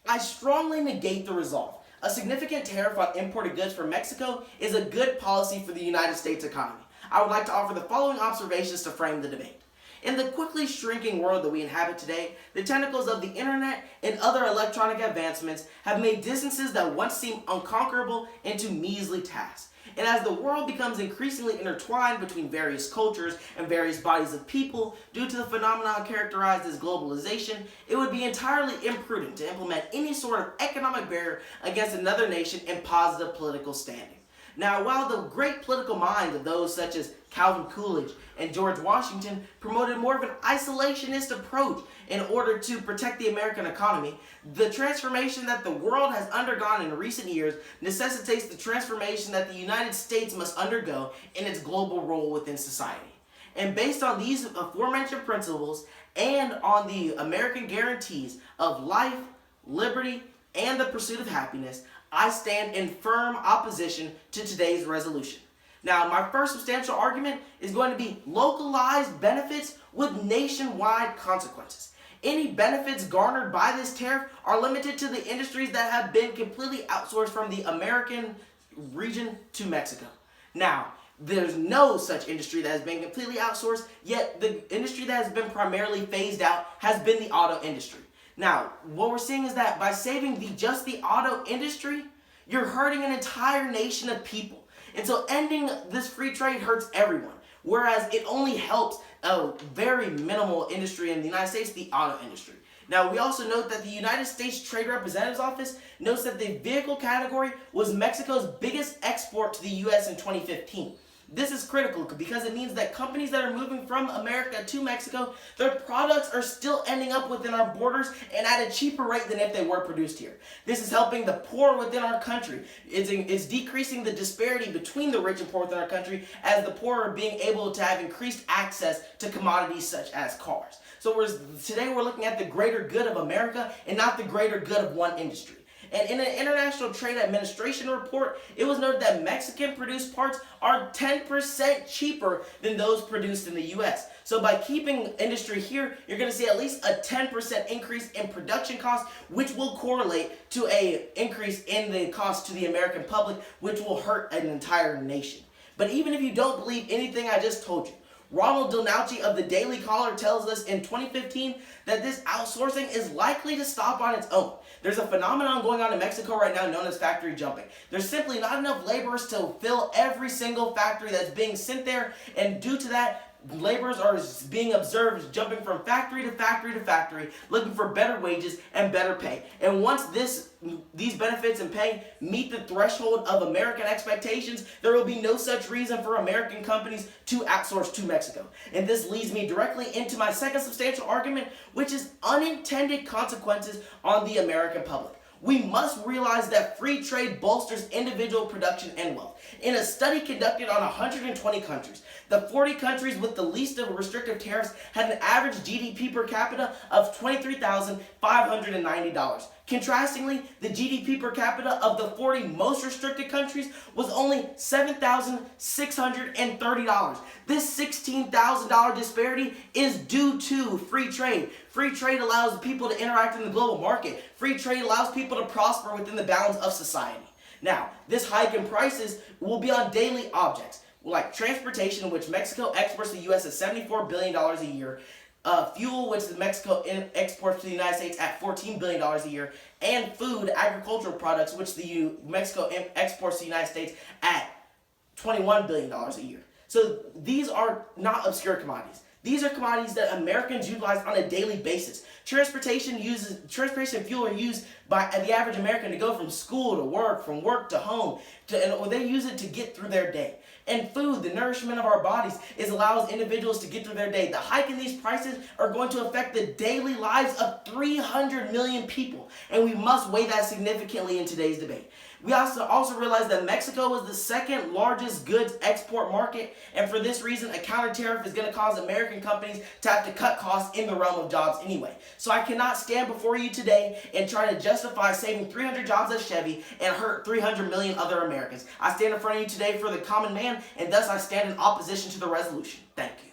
I strongly negate the resolve. A significant tariff on imported goods from Mexico is a good policy for the United States economy. I would like to offer the following observations to frame the debate. In the quickly shrinking world that we inhabit today, the tentacles of the internet and other electronic advancements have made distances that once seemed unconquerable into measly tasks. And as the world becomes increasingly intertwined between various cultures and various bodies of people due to the phenomenon characterized as globalization, it would be entirely imprudent to implement any sort of economic barrier against another nation in positive political standing. Now, while the great political minds of those such as Calvin Coolidge and George Washington promoted more of an isolationist approach in order to protect the American economy, the transformation that the world has undergone in recent years necessitates the transformation that the United States must undergo in its global role within society. And based on these aforementioned principles and on the American guarantees of life, liberty, and the pursuit of happiness, I stand in firm opposition to today's resolution. Now, my first substantial argument is going to be localized benefits with nationwide consequences. Any benefits garnered by this tariff are limited to the industries that have been completely outsourced from the American region to Mexico. Now, there's no such industry that has been completely outsourced, yet the industry that has been primarily phased out has been the auto industry. Now, what we're seeing is that by saving just the auto industry, you're hurting an entire nation of people. And so ending this free trade hurts everyone, whereas it only helps a very minimal industry in the United States, the auto industry. Now, we also note that the United States Trade Representative's Office notes that the vehicle category was Mexico's biggest export to the U.S. in 2015. This is critical because it means that companies that are moving from America to Mexico, their products are still ending up within our borders and at a cheaper rate than if they were produced here. This is helping the poor within our country. It's decreasing the disparity between the rich and poor within our country, as the poor are being able to have increased access to commodities such as cars. So today we're looking at the greater good of America and not the greater good of one industry. And in an International Trade Administration report, it was noted that Mexican-produced parts are 10% cheaper than those produced in the U.S. So by keeping industry here, you're going to see at least a 10% increase in production costs, which will correlate to an increase in the cost to the American public, which will hurt an entire nation. But even if you don't believe anything I just told you, Ronald Donauchi of the Daily Caller tells us in 2015 that this outsourcing is likely to stop on its own. There's a phenomenon going on in Mexico right now known as factory jumping. There's simply not enough laborers to fill every single factory that's being sent there, and due to that, laborers are being observed jumping from factory to factory to factory, looking for better wages and better pay. And once these benefits and pay meet the threshold of American expectations, there will be no such reason for American companies to outsource to Mexico. And this leads me directly into my second substantial argument, which is unintended consequences on the American public. We must realize that free trade bolsters individual production and wealth. In a study conducted on 120 countries, the 40 countries with the least of restrictive tariffs had an average GDP per capita of $23,590. Contrastingly, the GDP per capita of the 40 most restricted countries was only $7,630. This $16,000 disparity is due to free trade. Free trade allows people to interact in the global market. Free trade allows people to prosper within the bounds of society. Now, this hike in prices will be on daily objects, like transportation, which Mexico exports to the U.S. at $74 billion a year, fuel, which Mexico exports to the United States at $14 billion a year, and food, agricultural products, which Mexico exports to the United States at $21 billion a year. So these are not obscure commodities. These are commodities that Americans utilize on a daily basis. Transportation fuel are used by the average American to go from school to work, from work to home, or they use it to get through their day. And food, the nourishment of our bodies, allows individuals to get through their day. The hike in these prices are going to affect the daily lives of 300 million people, and we must weigh that significantly in today's debate. We also realize that Mexico is the second largest goods export market, and for this reason, a counter tariff is going to cause American companies to have to cut costs in the realm of jobs anyway. So I cannot stand before you today and try to justify saving 300 jobs at Chevy and hurt 300 million other Americans. I stand in front of you today for the common man, and thus I stand in opposition to the resolution. Thank you.